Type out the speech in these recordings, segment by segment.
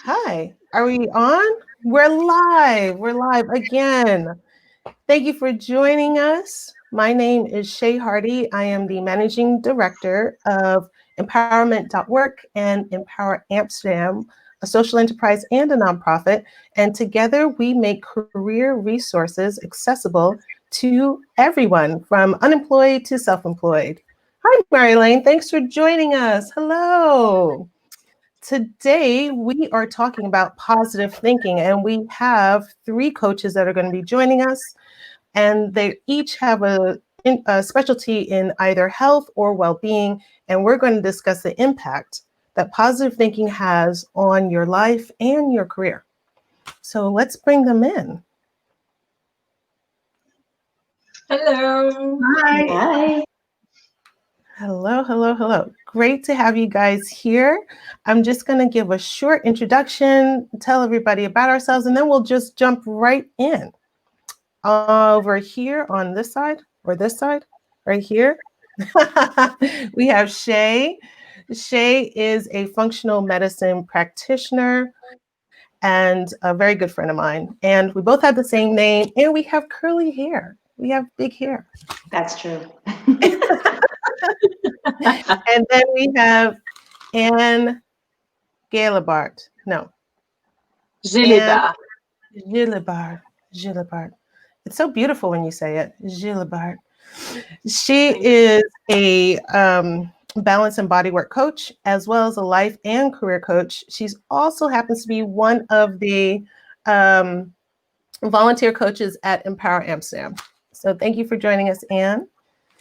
Hi, are we on? We're live. We're live again. Thank you for joining us. My name is Shay Hardy. I am the managing director of empowerment.org and Empower Amsterdam, a social enterprise and a nonprofit. And together we make career resources accessible to everyone from unemployed to self-employed. Hi, Mary Lane. Thanks for joining us. Hello. Today, we are talking about positive thinking, and we have three coaches that are going to be joining us, and they each have a specialty in either health or well-being, and we're going to discuss the impact that positive thinking has on your life and your career. So let's bring them in. Hello. Hi. Hi. Hello, hello, hello. Great to have you guys here. I'm just going to give a short introduction, tell everybody about ourselves, and then we'll just jump right in. Over here on this side, or this side, right here, we have Shay. Shay is a functional medicine practitioner and a very good friend of mine. And we both have the same name, and we have curly hair. We have big hair. That's true. And then we have Anne Gélébart. No. Gélébart. Gélébart. Gélébart. It's so beautiful when you say it. Gélébart. She is a balance and bodywork coach, as well as a life and career coach. She's also happens to be one of the volunteer coaches at Empower Amsterdam. So thank you for joining us, Anne.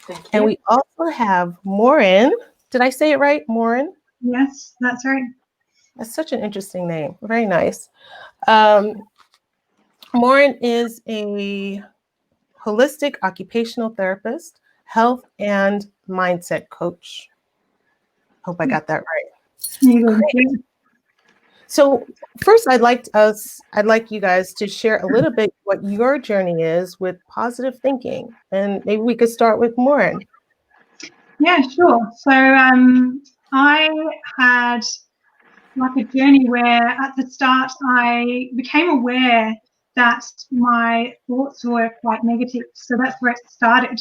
Thank you. And we also have Morrin. Did I say it right, Morrin? Yes, that's right. That's such an interesting name. Very nice. Morrin is a holistic occupational therapist, health and mindset coach. Hope I got that right. Great. So first, I'd like you guys to share a little bit what your journey is with positive thinking, and maybe we could start with Morrin. Yeah, sure. So I had like a journey where at the start I became aware that my thoughts were quite negative. So that's where it started.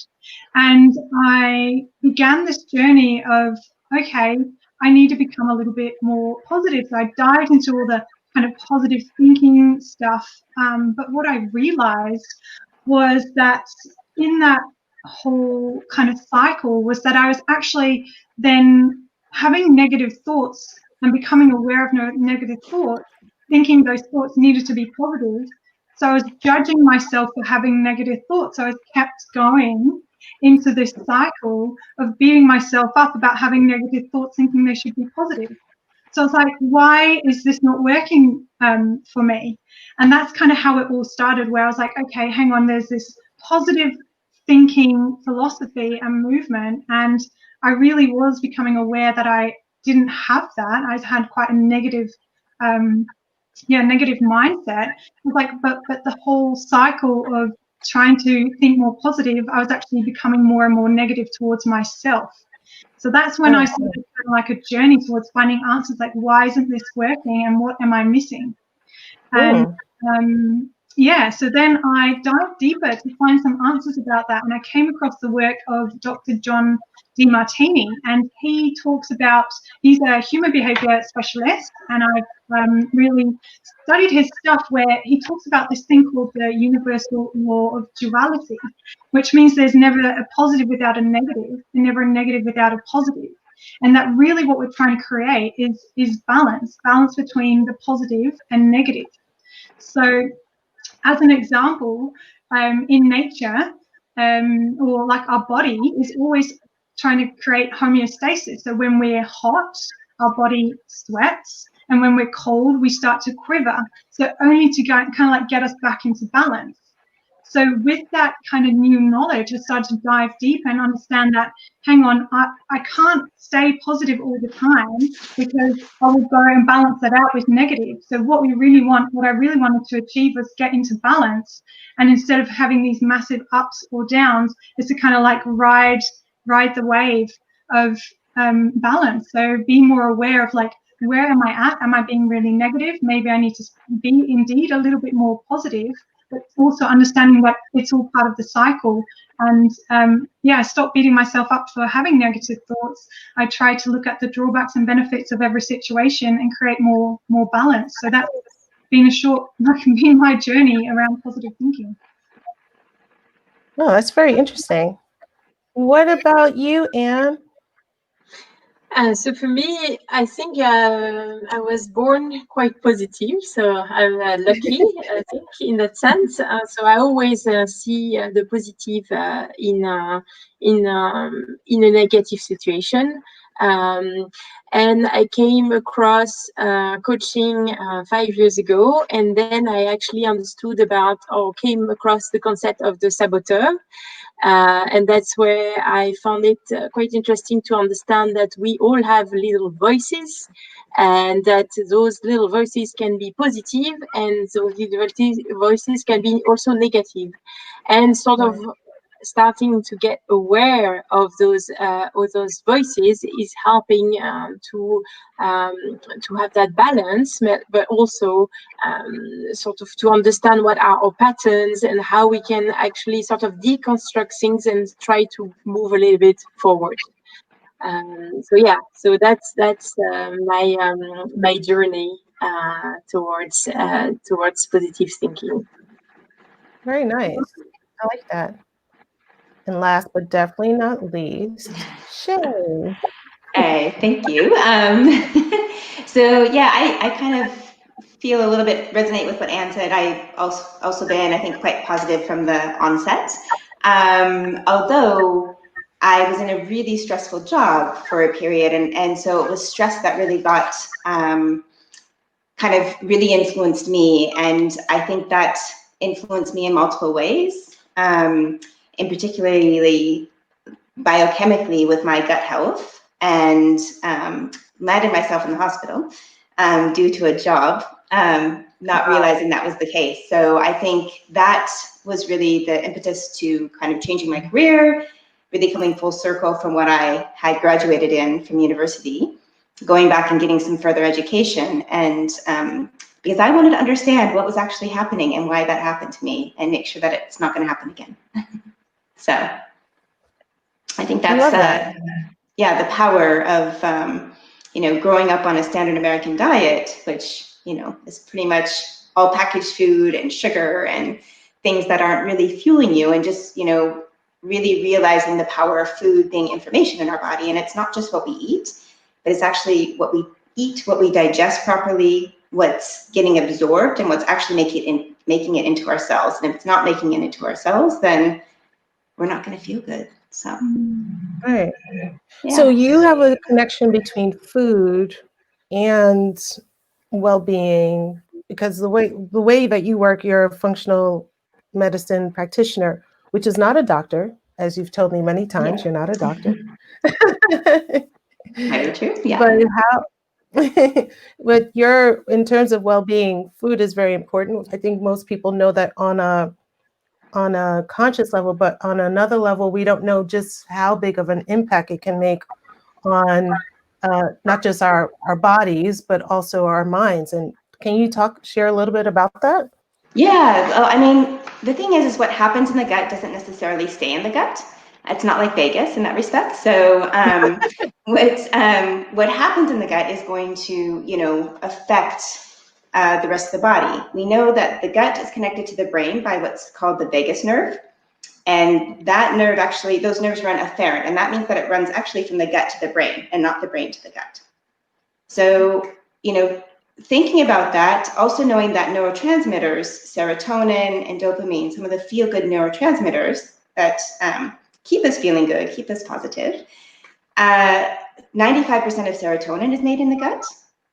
And I began this journey of, okay, I need to become a little bit more positive. So I dived into all the kind of positive thinking stuff. But what I realized was that in that whole kind of cycle was that I was actually then having negative thoughts and becoming aware of negative thoughts, thinking those thoughts needed to be positive. So I was judging myself for having negative thoughts. So I kept going into this cycle of beating myself up about having negative thoughts, thinking they should be positive. So it's like, why is this not working for me? And that's kind of how it all started, where I was like, okay, hang on, there's this positive thinking philosophy and movement. And I really was becoming aware that I didn't have that. I had quite a negative negative mindset. I was like, but the whole cycle of trying to think more positive, I was actually becoming more and more negative towards myself. So that's when I started kind of like a journey towards finding answers, like, why isn't this working and what am I missing? And so then I dived deeper to find some answers about that, and I came across the work of Dr. John Demartini, and he talks about, he's a human behavior specialist, and I've really studied his stuff, where he talks about this thing called the universal law of duality, which means there's never a positive without a negative, and never a negative without a positive. And that really what we're trying to create is balance between the positive and negative. So as an example, in nature, or like our body is always trying to create homeostasis. So when we're hot, our body sweats, and when we're cold, we start to quiver. So only to kind of like get us back into balance. So with that kind of new knowledge, I started to dive deep and understand that, hang on, I can't stay positive all the time, because I will go and balance that out with negative. So what I really wanted to achieve was get into balance. And instead of having these massive ups or downs, is to kind of like ride the wave of balance. So be more aware of like, where am I at? Am I being really negative? Maybe I need to be indeed a little bit more positive, but also understanding that it's all part of the cycle. And I stop beating myself up for having negative thoughts. I try to look at the drawbacks and benefits of every situation and create more balance. So that's been my journey around positive thinking. Oh, that's very interesting. What about you, Anne? So for me, I think I was born quite positive, so I'm lucky, I think, in that sense. So I always see the positive in a negative situation. And I came across coaching 5 years ago, and then I actually understood came across the concept of the saboteur. And that's where I found it quite interesting to understand that we all have little voices, and that those little voices can be positive, and those little voices can be also negative. And sort of starting to get aware of those voices is helping to have that balance, but also sort of to understand what are our patterns and how we can actually sort of deconstruct things and try to move a little bit forward. So that's my journey towards positive thinking. Very nice. I like that. And last but definitely not least, Shay. Hey, thank you. So yeah, I kind of feel a little bit resonate with what Anne said. I also been, I think, quite positive from the onset. Although I was in a really stressful job for a period, and so it was stress that really got kind of really influenced me, and I think that influenced me in multiple ways, in particularly biochemically with my gut health, and landed myself in the hospital due to a job, not realizing that was the case. So I think that was really the impetus to kind of changing my career, really coming full circle from what I had graduated in from university, going back and getting some further education, and because I wanted to understand what was actually happening and why that happened to me, and make sure that it's not going to happen again. So I think that's the power of growing up on a standard American diet, which is pretty much all packaged food and sugar and things that aren't really fueling you, and just really realizing the power of food being information in our body. And it's not just what we eat, but it's actually what we eat, what we digest properly, what's getting absorbed, and what's actually making it into our cells. And if it's not making it into our cells, then we're not going to feel good. So, Right. yeah. So you have a connection between food and well-being, because the way that you work, you're a functional medicine practitioner, which is not a doctor, as you've told me many times. You're not a doctor. Very true. Yeah. But in terms of well-being, food is very important. I think most people know that on a conscious level, but on another level, we don't know just how big of an impact it can make on not just our bodies, but also our minds. And can you share a little bit about that? Yeah, well, I mean, the thing is what happens in the gut doesn't necessarily stay in the gut. It's not like Vegas in that respect. So what happens in the gut is going to, affect the rest of the body. We know that the gut is connected to the brain by what's called the vagus nerve. And that nerve those nerves run afferent. And that means that it runs actually from the gut to the brain and not the brain to the gut. So, thinking about that, also knowing that neurotransmitters, serotonin and dopamine, some of the feel-good neurotransmitters that keep us feeling good, keep us positive. 95% of serotonin is made in the gut.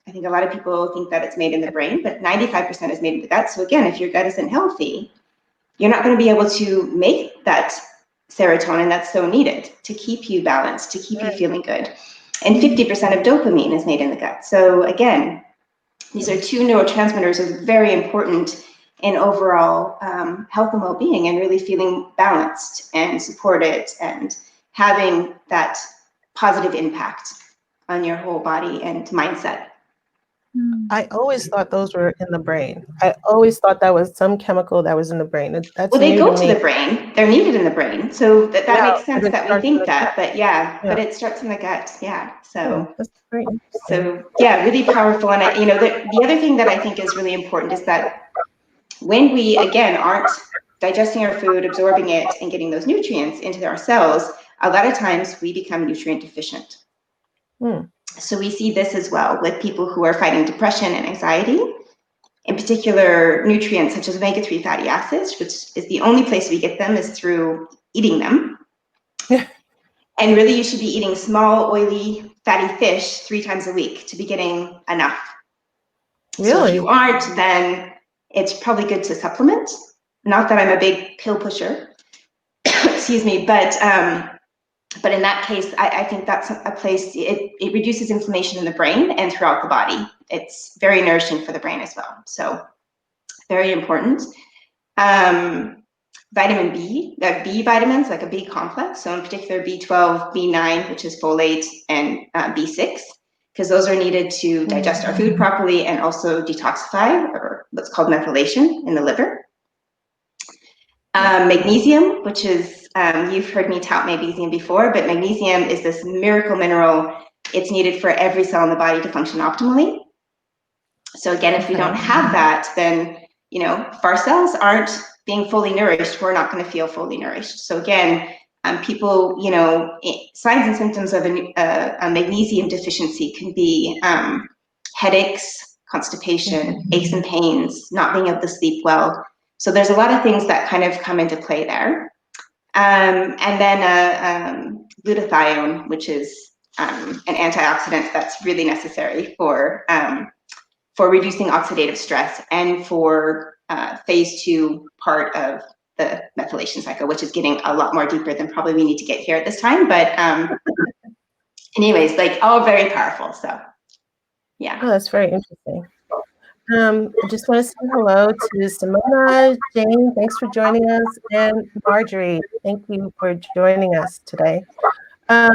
I think a lot of people think that it's made in the brain, but 95% is made in the gut. So again, if your gut isn't healthy, you're not going to be able to make that serotonin that's so needed to keep you balanced, to keep you feeling good. And 50% of dopamine is made in the gut. So again, these are two neurotransmitters that are very important in overall health and well-being, and really feeling balanced and supported and having that positive impact on your whole body and mindset. I always thought those were in the brain. I always thought that was some chemical that was in the brain. That's well, they new go to to me. the brain. They're needed in the brain. So that Yeah, makes sense but it that we starts in think the that. gut. But yeah, Yeah. but it starts in the gut. Yeah. So That's very interesting. so yeah, really powerful. And the other thing that I think is really important is that when we, again, aren't digesting our food, absorbing it, and getting those nutrients into our cells, a lot of times we become nutrient deficient. So we see this as well with people who are fighting depression and anxiety. In particular, nutrients such as omega-3 fatty acids, which is the only place we get them is through eating them. And really, you should be eating small, oily, fatty fish 3 times a week to be getting enough. Really? So if you aren't, then it's probably good to supplement. Not that I'm a big pill pusher, excuse me, but in that case, I think that's a place, it reduces inflammation in the brain and throughout the body. It's very nourishing for the brain as well. So very important. Vitamin B, B vitamins, like a B complex. So in particular, B12, B9, which is folate, and B6, because those are needed to digest our food properly and also detoxify, or what's called methylation in the liver. Magnesium, which is, you've heard me tout magnesium before, but magnesium is this miracle mineral. It's needed for every cell in the body to function optimally. So again, if we don't have that, then, if our cells aren't being fully nourished, we're not going to feel fully nourished. So again, people, signs and symptoms of a magnesium deficiency can be headaches, constipation, aches and pains, not being able to sleep well. So there's a lot of things that kind of come into play there. And then glutathione, which is an antioxidant that's really necessary for reducing oxidative stress and for phase 2 part of the methylation cycle, which is getting a lot more deeper than probably we need to get here at this time. But anyways, like all very powerful. So yeah. Oh, that's very interesting. I just want to say hello to Simona, Jane, thanks for joining us, and Marjorie, thank you for joining us today. I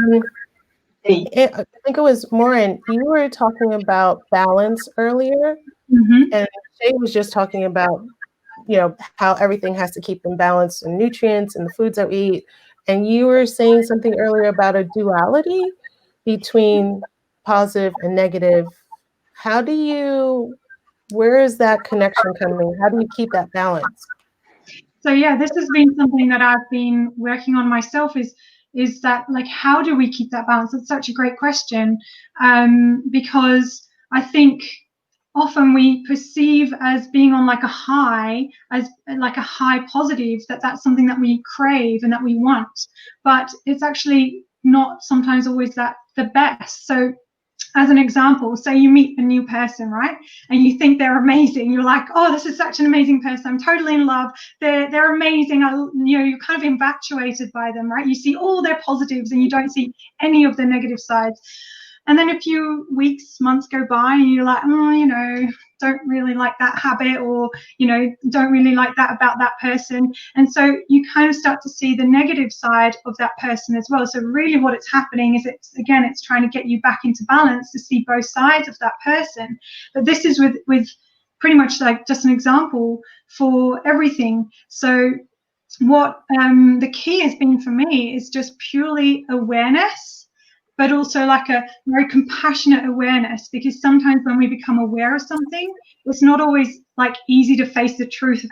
think it was Morrin, you were talking about balance earlier, and Shay was just talking about, how everything has to keep in balance and nutrients and the foods that we eat. And you were saying something earlier about a duality between positive and negative. Where is that connection coming? How do you keep that balance? So yeah, this has been something that I've been working on myself, is that, like, how do we keep that balance? It's such a great question, because I think often we perceive as being on like a high, as like a high positive, that's something that we crave and that we want, but it's actually not sometimes always that the best. So as an example, say you meet a new person, right? And you think they're amazing. You're like, oh, this is such an amazing person. I'm totally in love. They're amazing. You're kind of infatuated by them, right? You see all their positives and you don't see any of their negative sides. And then a few weeks, months go by and you're like, don't really like that habit, or, don't really like that about that person. And so you kind of start to see the negative side of that person as well. So really what it's happening is it's trying to get you back into balance to see both sides of that person. But this is with pretty much like just an example for everything. So what the key has been for me is just purely awareness, but also like a very compassionate awareness, because sometimes when we become aware of something, it's not always like easy to face the truth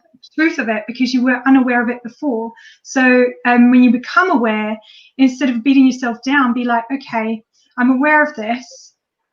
of it because you were unaware of it before. So when you become aware, instead of beating yourself down, be like, okay, I'm aware of this.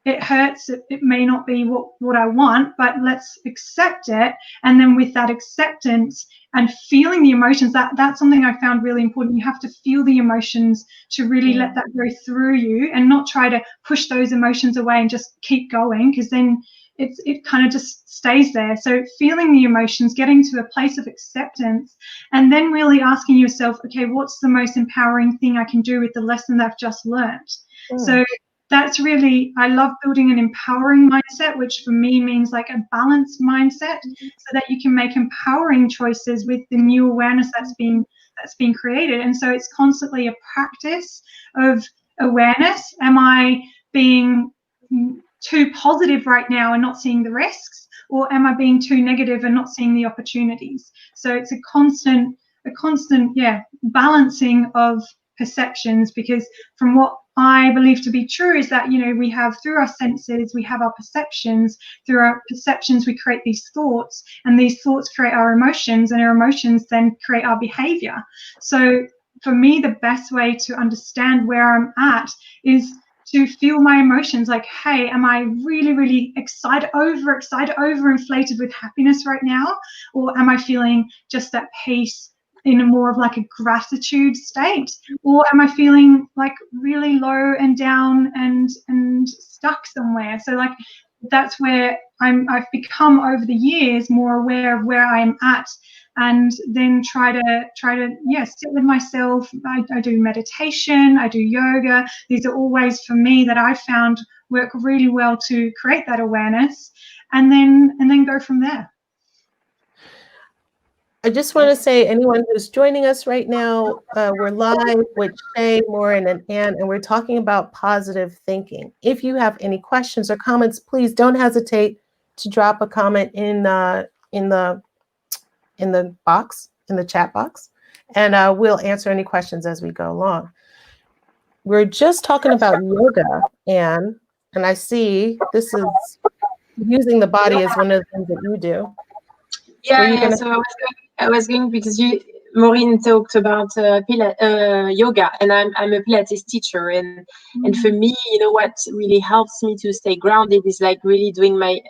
It hurts. It may not be what I want, but let's accept it. And then with that acceptance and feeling the emotions, that's something I found really important. You have to feel the emotions to really let that go through you, and not try to push those emotions away and just keep going, because then it kind of just stays there. So feeling the emotions, getting to a place of acceptance, and then really asking yourself, okay, what's the most empowering thing I can do with the lesson that I've just learned? So that's really, I love building an empowering mindset, which for me means like a balanced mindset, so that you can make empowering choices with the new awareness that's being created. And so it's constantly a practice of awareness. Am I being too positive right now and not seeing the risks, or am I being too negative and not seeing the opportunities? So it's a constant balancing of perceptions, because from what I believe to be true is that, we have, through our senses, we have our perceptions. Through our perceptions, we create these thoughts, and these thoughts create our emotions, and our emotions then create our behavior. So for me, the best way to understand where I'm at is to feel my emotions. Like, hey, am I really, really excited, overinflated with happiness right now? Or am I feeling just that peace in a more of like a gratitude state? Or am I feeling like really low and down and stuck somewhere? So like, that's where I've become over the years more aware of where I'm at, and then try to sit with myself. I do meditation, I do yoga. These are all ways for me that I found work really well to create that awareness, and then go from there. I just want to say, anyone who's joining us right now, we're live with Shay, Morrin, and Ann, and we're talking about positive thinking. If you have any questions or comments, please don't hesitate to drop a comment in the box, in the chat box, and we'll answer any questions as we go along. We're just talking about yoga, Ann, and I see this is using the body as one of the things that you do. Yeah. So I was going because Morrin talked about yoga, and I'm a Pilates teacher, and for me, what really helps me to stay grounded is like really doing my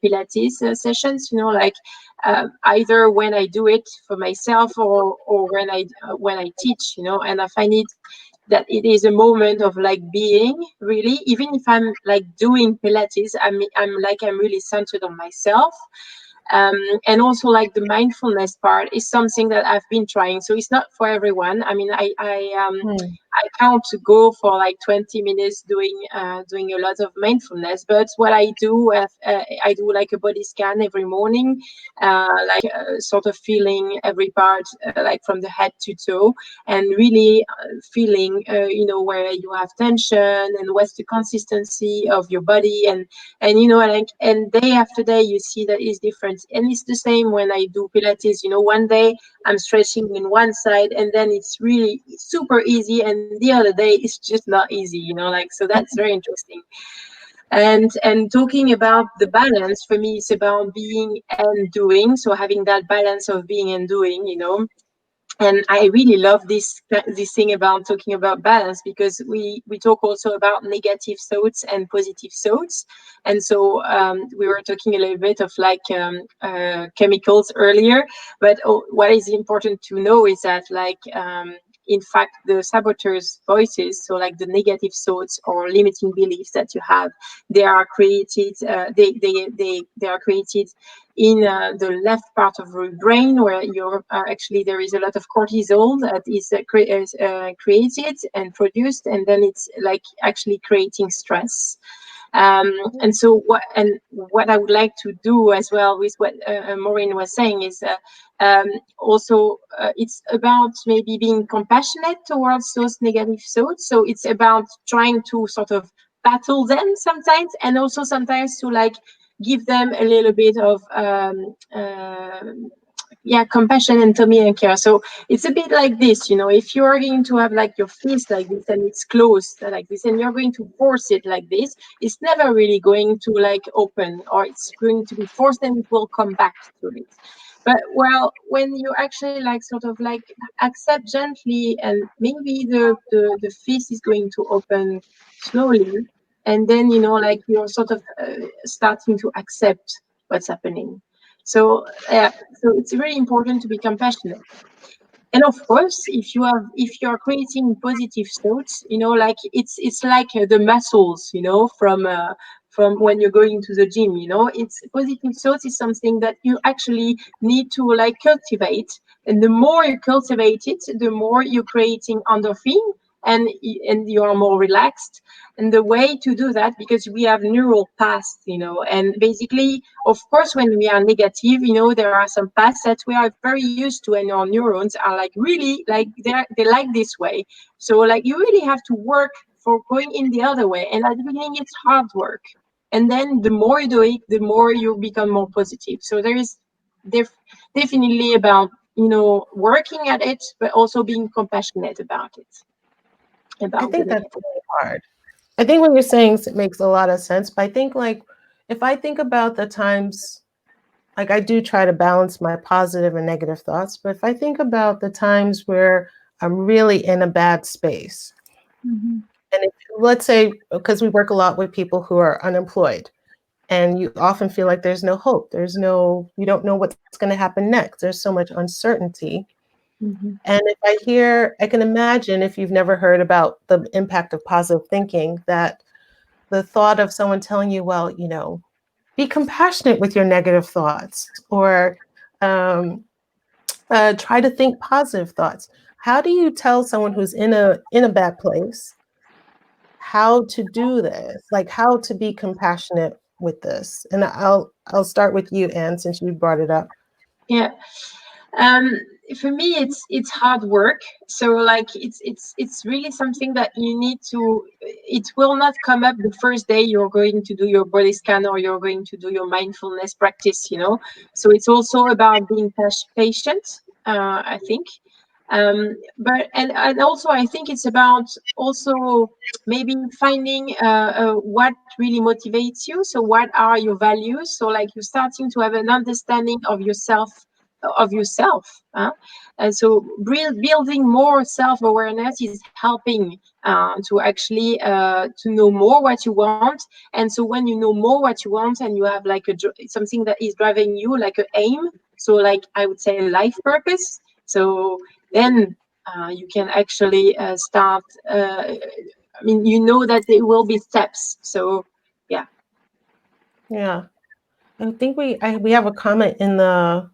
Pilates sessions. Like either when I do it for myself or when I teach. And I find that it is a moment of like being really, even if I'm like doing Pilates, I'm really centered on myself. And also like the mindfulness part is something that I've been trying. So it's not for everyone. I mean, I can't go for like 20 minutes doing a lot of mindfulness, but what I do, I do like a body scan every morning, sort of feeling every part, like from the head to toe, and really feeling, where you have tension and what's the consistency of your body, and day after day you see that it's different. And it's the same when I do Pilates. One day I'm stretching in one side, and then it's really super easy, and the other day it's just not easy, so that's very interesting. And talking about the balance, for me, it's about being and doing. So having that balance of being and doing, and I really love this thing about talking about balance, because we talk also about negative thoughts and positive thoughts. And so we were talking a little bit of like chemicals earlier, but what is important to know is that in fact, the saboteurs' voices, so like the negative thoughts or limiting beliefs that you have, they are created. They are created in the left part of your brain, where you're actually there is a lot of cortisol that is created and produced, and then it's like actually creating stress. And so what I would like to do as well with what Morrin was saying is also it's about maybe being compassionate towards those negative thoughts. So it's about trying to sort of battle them sometimes, and also sometimes to like give them a little bit of compassion and and care. So it's a bit like this, if you are going to have like your fist like this and it's closed like this, and you're going to force it like this, it's never really going to like open, or it's going to be forced and it will come back to it. But well, when you actually like sort of like accept gently, and maybe the fist is going to open slowly, and then like you're sort of starting to accept what's happening. So so it's very important to be compassionate. And of course, if you're creating positive thoughts, like it's like the muscles, from when you're going to the gym, it's positive thoughts is something that you actually need to like cultivate. And the more you cultivate it, the more you're creating endorphin, and you are more relaxed. And the way to do that, because we have neural paths, and basically, of course, when we are negative, there are some paths that we are very used to, and our neurons are like really like they like this way. So like you really have to work for going in the other way. And at the beginning, it's hard work. And then the more you do it, the more you become more positive. So there is definitely about, working at it, but also being compassionate about it. I think that's really hard. I think what you're saying makes a lot of sense, but I think like if I think about the times, like I do try to balance my positive and negative thoughts, but if I think about the times where I'm really in a bad space, and let's say, because we work a lot with people who are unemployed, and you often feel like there's no hope, you don't know what's going to happen next. There's so much uncertainty. And if I can imagine, if you've never heard about the impact of positive thinking, that the thought of someone telling you, well, be compassionate with your negative thoughts, or try to think positive thoughts. How do you tell someone who's in a bad place how to do this? Like how to be compassionate with this? And I'll start with you, Anne, since you brought it up. Yeah. For me, it's hard work. So like it's really something that you need to. It will not come up the first day you're going to do your body scan or you're going to do your mindfulness practice. So it's also about being patient. I think. But and also I think it's about also maybe finding what really motivates you. So what are your values? So like you're starting to have an understanding of yourself. And so building more self-awareness is helping to actually to know more what you want. And so when you know more what you want and you have like something that is driving you, like an aim, so like I would say a life purpose, so then you can actually start I mean, that there will be steps. So yeah. I think we have a comment in the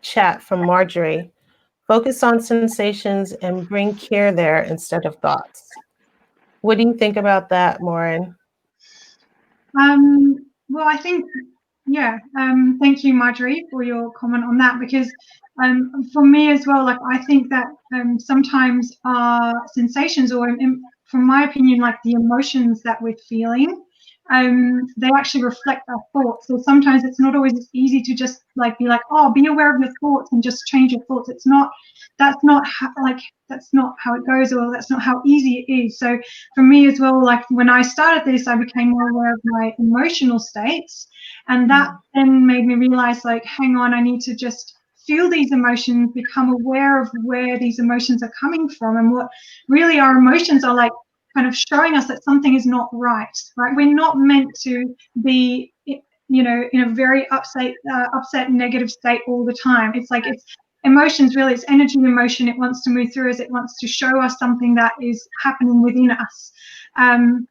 chat from Marjorie. Focus on sensations and bring care there instead of thoughts. What do you think about that, Morrin? Well, I think, thank you, Marjorie, for your comment on that, because for me as well, like I think that sometimes our sensations, or from my opinion, like the emotions that we're feeling, they actually reflect our thoughts. So sometimes it's not always easy to just like be like, oh, be aware of your thoughts and just change your thoughts. That's not how it goes, or that's not how easy it is. So for me as well, like when I started this, I became more aware of my emotional states, and that then made me realize, like, hang on, I need to just feel these emotions, become aware of where these emotions are coming from, and what really our emotions are like kind of showing us that something is not right. We're not meant to be, in a very upset, negative state all the time. It's like it's emotions, really, it's energy in motion. It wants to move through us. It wants to show us something that is happening within us. And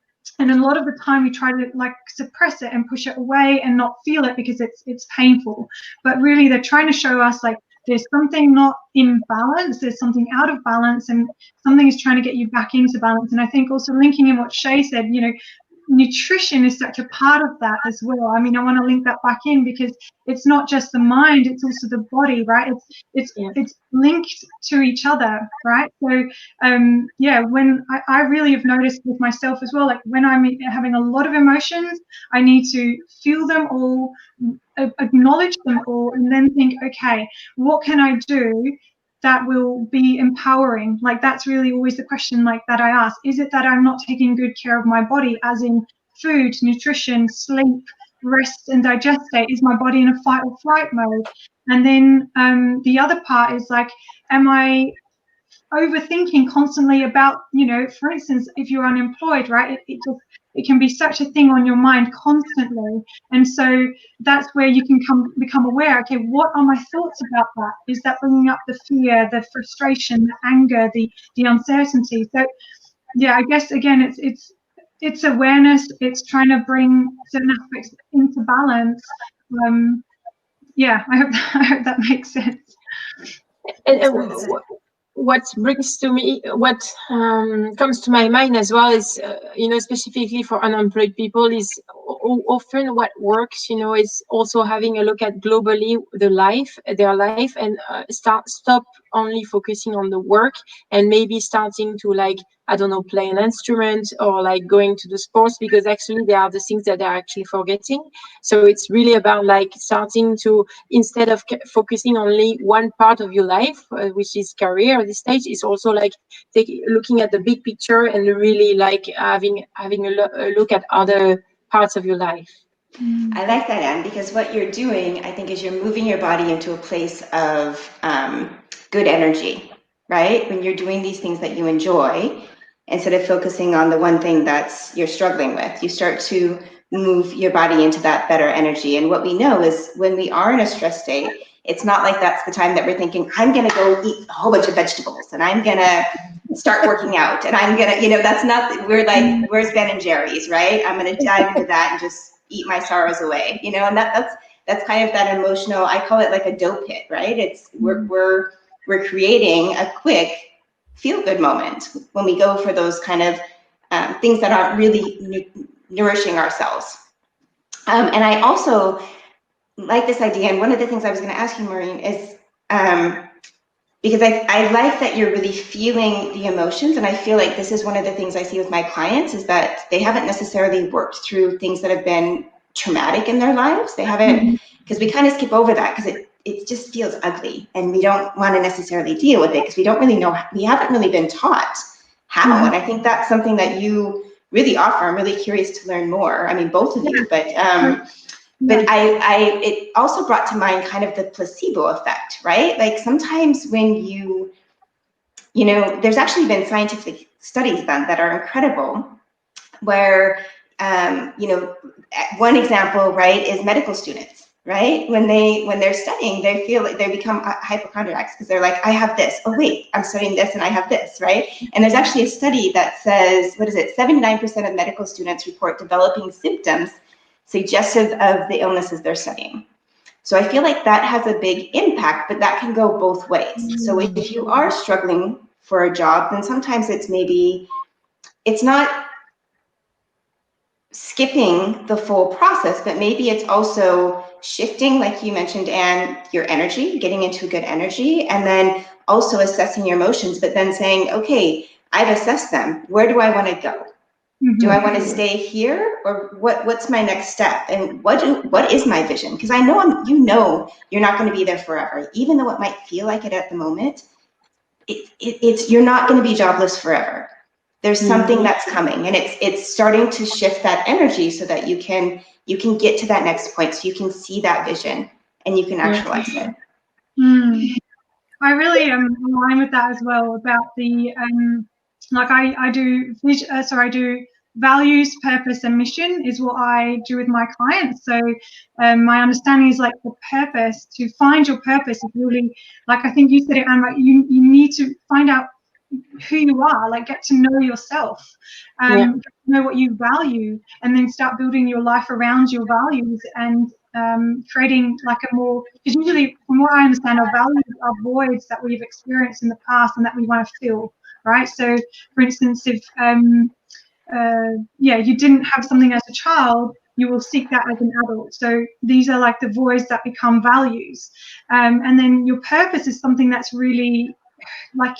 a lot of the time we try to like suppress it and push it away and not feel it because it's painful. But really they're trying to show us like there's something not in balance, there's something out of balance, and something is trying to get you back into balance. And I think also linking in what Shay said, nutrition is such a part of that as well. I mean, I want to link that back in because it's not just the mind, it's also the body, right? It's linked to each other, right? So when I really have noticed with myself as well, like when I'm having a lot of emotions, I need to feel them all, acknowledge them all, and then think, okay, what can I do that will be empowering? Like that's really always the question like that I ask. Is it that I'm not taking good care of my body, as in food, nutrition, sleep, rest and digest state? Is my body in a fight or flight mode? And then the other part is like, am I overthinking constantly about, for instance, if you're unemployed, right, it can be such a thing on your mind constantly. And so that's where you can become aware, okay, what are my thoughts about that? Is that bringing up the fear, the frustration, the anger, the uncertainty? So yeah, I guess again it's awareness. It's trying to bring certain aspects into balance. I hope that makes sense. And what brings to me, what comes to my mind as well is, specifically for unemployed people, is often what works, is also having a look at globally their life, and stop only focusing on the work, and maybe starting to, like, I don't know, play an instrument, or like going to the sports, because actually they are the things that they're actually forgetting. So it's really about like starting to, instead of focusing only one part of your life, which is career at this stage, is also like looking at the big picture and really like having a look at other parts of your life. I like that, Anne, because what you're doing, I think, is you're moving your body into a place of good energy, right? When you're doing these things that you enjoy, instead of focusing on the one thing that's you're struggling with, you start to move your body into that better energy. And what we know is when we are in a stress state, it's not like that's the time that we're thinking, I'm going to go eat a whole bunch of vegetables and I'm going to start working out and I'm going to, that's not, we're like, where's Ben and Jerry's, right? I'm going to dive into that and just eat my sorrows away, and that's kind of that emotional, I call it like a dope hit, right? It's we're creating a quick feel-good moment when we go for those kind of things that aren't really nourishing ourselves. And I also like this idea, and one of the things I was going to ask you, Morrin, is because I like that you're really feeling the emotions, and I feel like this is one of the things I see with my clients, is that they haven't necessarily worked through things that have been traumatic in their lives. They haven't, because we kind of skip over that because it just feels ugly, and we don't want to necessarily deal with it because we don't really know, we haven't really been taught how. And I think that's something that you really offer. I'm really curious to learn more. I mean, both of you, but it also brought to mind kind of the placebo effect, right? Like sometimes when there's actually been scientific studies done that are incredible, where, one example, right, is medical students, right? When they're studying, they feel like they become hypochondriacs because they're like, I have this. Oh wait, I'm studying this and I have this, right? And there's actually a study that says, 79% of medical students report developing symptoms suggestive of the illnesses they're studying. So I feel like that has a big impact, but that can go both ways. So if you are struggling for a job, then sometimes it's not skipping the full process, but maybe it's also shifting, like you mentioned, and your energy, getting into good energy, and then also assessing your emotions, but then saying, okay, I've assessed them. Where do I want to go? Do I want to stay here, or what's my next step? And what is my vision? Because I know you're not going to be there forever, even though it might feel like it at the moment. You're not going to be jobless forever. There's something that's coming, and it's starting to shift that energy so that you can get to that next point, so you can see that vision and you can actualize it. I really align with that as well, about the like I do values, purpose, and mission is what I do with my clients. So my understanding is like the purpose, to find your purpose is really, like I think you said it, Anne, like you need to find out who you are, like get to know yourself, get to know what you value, and then start building your life around your values, and creating like a more, because usually from what I understand, our values are voids that we've experienced in the past and that we want to fill, right? So for instance, if you didn't have something as a child, you will seek that as an adult. So these are like the voids that become values, and then your purpose is something that's really like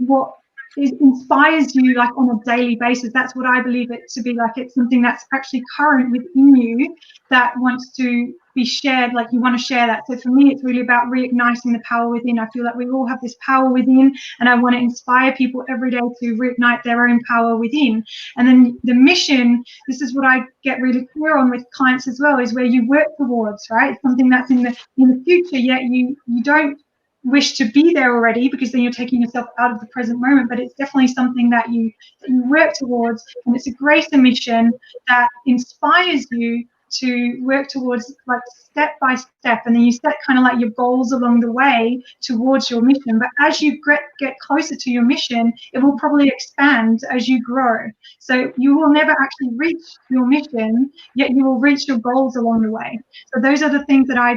what inspires you, like on a daily basis. That's what I believe it to be. Like it's something that's actually current within you that wants to be shared, like you want to share that. So for me, it's really about reigniting the power within. I feel like we all have this power within, and I want to inspire people every day to reignite their own power within. And then the mission, this is what I get really clear on with clients as well, is where you work towards, right? Something that's in the future, yet you don't wish to be there already, because then you're taking yourself out of the present moment. But it's definitely something that you work towards, and it's a greater mission that inspires you to work towards like step by step, and then you set kind of like your goals along the way towards your mission. But as you get closer to your mission, it will probably expand as you grow. So you will never actually reach your mission, yet you will reach your goals along the way. So those are the things that I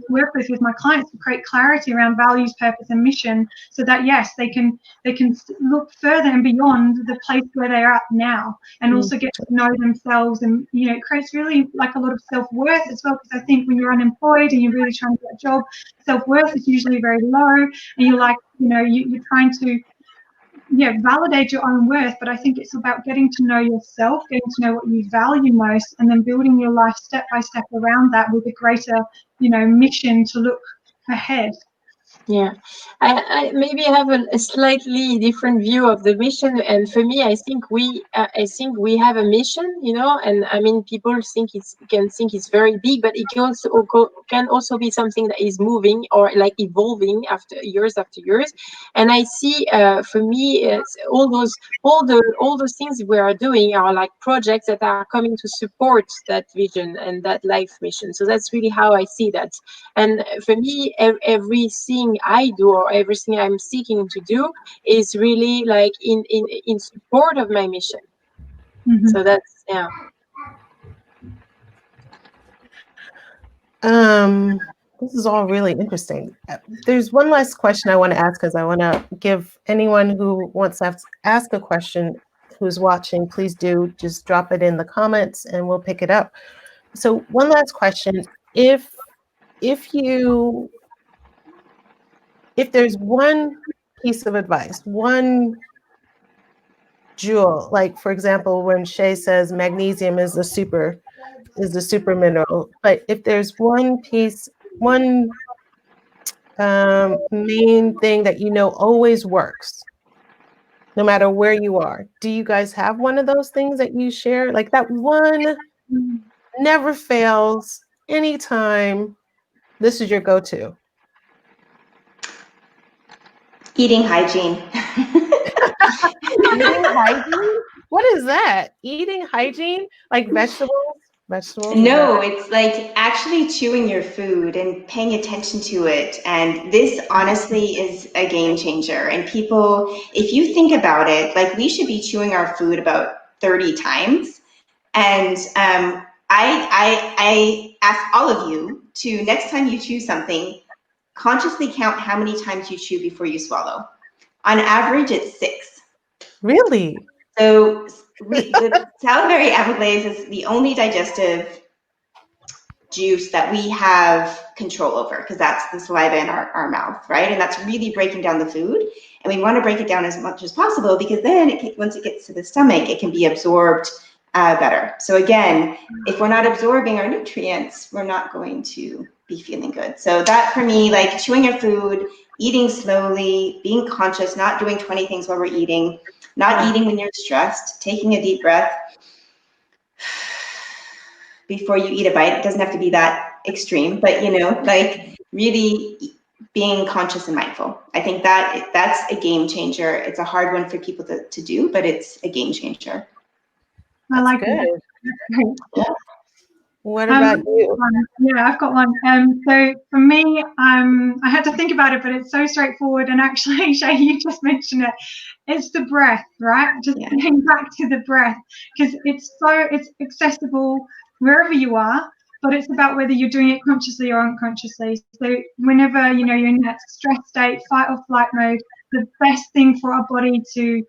work with my clients to create clarity around values, purpose, and mission, so that yes, they can look further and beyond the place where they are at now, and also get to know themselves. And it creates really like a lot of self-worth as well, because I think when you're unemployed and you're really trying to get a job, self-worth is usually very low, and you're like, you're trying to validate your own worth. But I think it's about getting to know yourself, getting to know what you value most, and then building your life step by step around that with a greater mission to look ahead. Yeah, I maybe have a slightly different view of the mission, and for me, I think we have a mission, and I mean, people can think it's very big, but it can also be something that is moving or like evolving after years, and I see for me, it's all those things we are doing are like projects that are coming to support that vision and that life mission. So that's really how I see that, and for me, everything I do or everything I'm seeking to do is really like in support of my mission. Mm-hmm. So that's This is all really interesting. There's one last question I want to ask, because I want to give anyone who wants to ask a question who's watching, please do just drop it in the comments and we'll pick it up. So one last question. If there's one piece of advice, one jewel, like for example, when Shay says magnesium is the super mineral, but if there's one piece, one main thing that always works, no matter where you are, do you guys have one of those things that you share? Like that one never fails, anytime, this is your go-to? Eating hygiene. Eating hygiene? What is that? Eating hygiene? Like vegetables? No, it's like actually chewing your food and paying attention to it. And this honestly is a game changer. And people, if you think about it, like we should be chewing our food about 30 times. And I ask all of you to, next time you chew something, consciously count how many times you chew before you swallow. On average, it's 6. Really? So the salivary amylase is the only digestive juice that we have control over, because that's the saliva in our mouth, right? And that's really breaking down the food. And we want to break it down as much as possible, because then once it gets to the stomach, it can be absorbed better. So again, if we're not absorbing our nutrients, we're not going to be feeling good. So that for me, like chewing your food, eating slowly, being conscious, not doing 20 things while we're eating, not eating when you're stressed, taking a deep breath before you eat a bite. It doesn't have to be that extreme, but like really being conscious and mindful. I think that's a game changer. It's a hard one for people to do, but it's a game changer. I like it. Yeah. What about you? Yeah, I've got one. So for me, I had to think about it, but it's so straightforward. And actually, Shay, you just mentioned it. It's the breath, right? Just getting back to the breath, because it's accessible wherever you are, but it's about whether you're doing it consciously or unconsciously. So whenever you're in that stress state, fight or flight mode, the best thing for our body to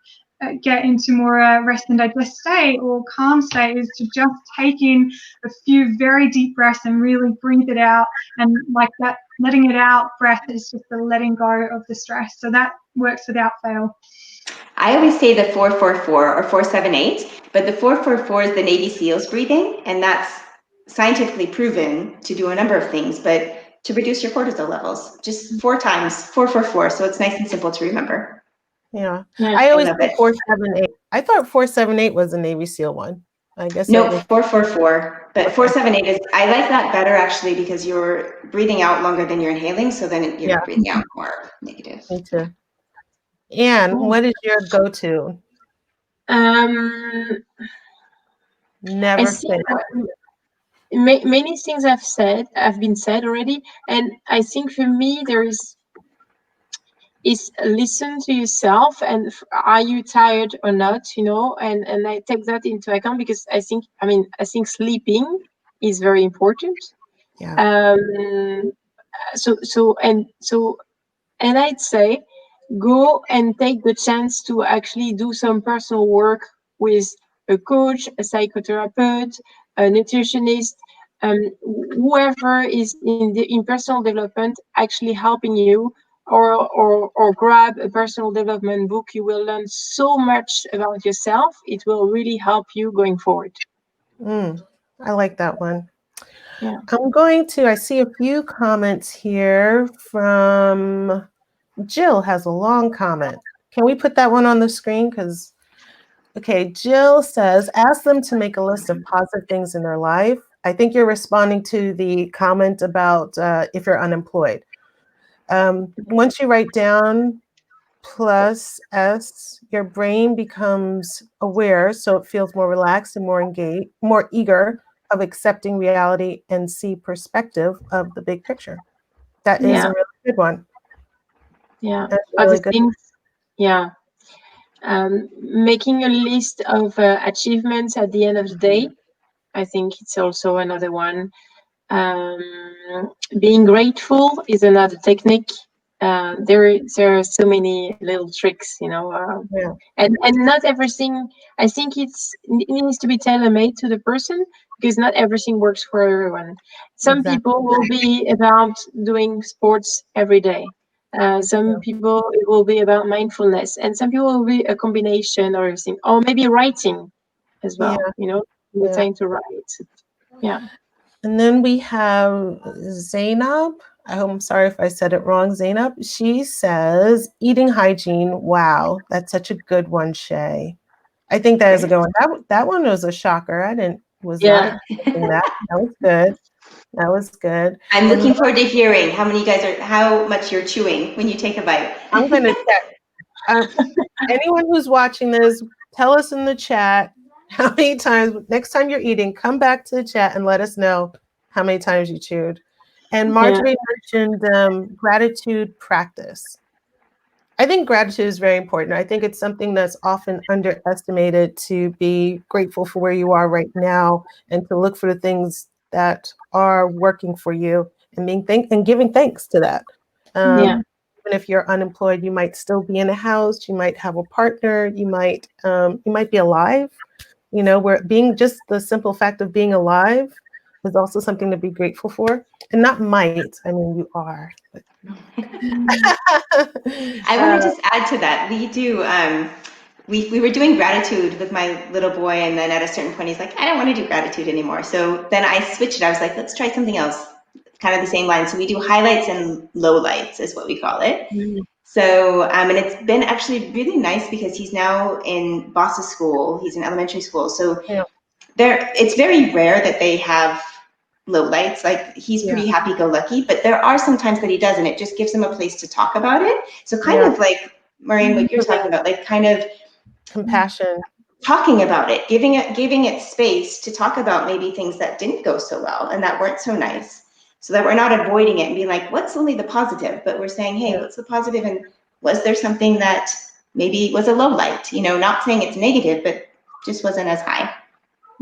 get into more rest and digest state or calm state is to just take in a few very deep breaths and really breathe it out. And like that letting it out breath is just the letting go of the stress. So that works without fail. I always say the 444 or 478, but the 444 is the Navy SEALs breathing, and that's scientifically proven to do a number of things, but to reduce your cortisol levels, just 4 times, 444. So it's nice and simple to remember. Yeah. I always think 478. I thought 478 was a Navy SEAL one. I guess no, 444. But 478 is, I like that better actually, because you're breathing out longer than you're inhaling, so then you're breathing out more negative. Me too. Anne, what is your go-to? Never fail. many things have been said already, and I think for me there is listen to yourself, and are you tired or not, and I take that into account, because I think sleeping is very important. Yeah. And I'd say go and take the chance to actually do some personal work with a coach, a psychotherapist, a nutritionist, whoever is in personal development, actually helping you, or grab a personal development book. You will learn so much about yourself. It will really help you going forward. I like that one. Yeah. I see a few comments here from Jill has a long comment. Can we put that one on the screen? Okay, Jill says, ask them to make a list of positive things in their life. I think you're responding to the comment about if you're unemployed. Once you write down plus S, your brain becomes aware, so it feels more relaxed and more engaged, more eager of accepting reality and see perspective of the big picture. That is a really good one. Yeah. That's Other really good. things, yeah. Making a list of achievements at the end of the day, I think it's also another one. Being grateful is another technique. There are so many little tricks, Yeah. and not everything. I think it needs to be tailor-made to the person, because not everything works for everyone. Some people will be about doing sports every day. Some people, it will be about mindfulness, and some people will be a combination or everything, or maybe writing as well. The time to write. Yeah. And then we have Zainab. I'm sorry if I said it wrong, Zainab. She says, eating hygiene. Wow, that's such a good one, Shay. I think that is a good one. That one was a shocker. Was not expecting that. That was good. That was good. I'm looking forward to hearing how much you're chewing when you take a bite. I'm going to check. Anyone who's watching this, tell us in the chat how many times, next time you're eating, come back to the chat and let us know how many times you chewed. And Marjorie mentioned gratitude practice. I think gratitude is very important. I think it's something that's often underestimated, to be grateful for where you are right now and to look for the things that are working for you and giving thanks to that. Even if you're unemployed, you might still be in a house, you might have a partner, you might be alive. Where being just the simple fact of being alive is also something to be grateful for. And not might, I mean, you are. I want to just add to that. We do, we were doing gratitude with my little boy, and then at a certain point, he's like, I don't want to do gratitude anymore. So then I switched it. I was like, let's try something else, kind of the same line. So we do highlights and lowlights is what we call it. So, and it's been actually really nice, because he's now in Bossa school. He's in elementary school. So it's very rare that they have lowlights. Like, he's pretty happy-go-lucky, but there are some times that he does, and it just gives him a place to talk about it. So kind of like, Morrin, what you're talking about, like kind of compassion, talking about it, giving it space to talk about maybe things that didn't go so well and that weren't so nice, so that we're not avoiding it and being like, what's only the positive? But we're saying, hey, what's the positive? And was there something that maybe was a low light? Not saying it's negative, but just wasn't as high.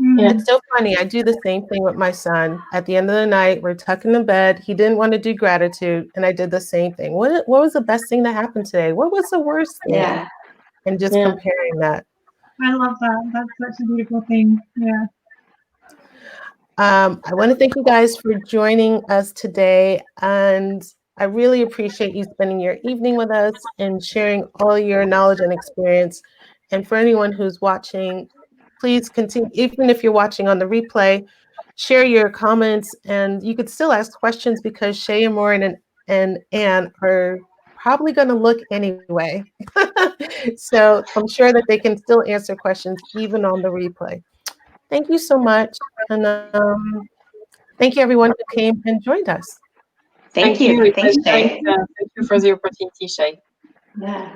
It's so funny. I do the same thing with my son. At the end of the night, we're tucking in bed. He didn't want to do gratitude, and I did the same thing. What was the best thing that happened today? What was the worst thing? Yeah. And just comparing that. I love that. That's a beautiful thing. Yeah. I want to thank you guys for joining us today, and I really appreciate you spending your evening with us and sharing all your knowledge and experience. And for anyone who's watching, please continue, even if you're watching on the replay, share your comments, and you could still ask questions, because Shay and Morrin and Anne are probably going to look anyway. So I'm sure that they can still answer questions even on the replay. Thank you so much. And thank you, everyone who came and joined us. Thank you. Thanks, Shay. Thank you for the opportunity, Shay. Yeah.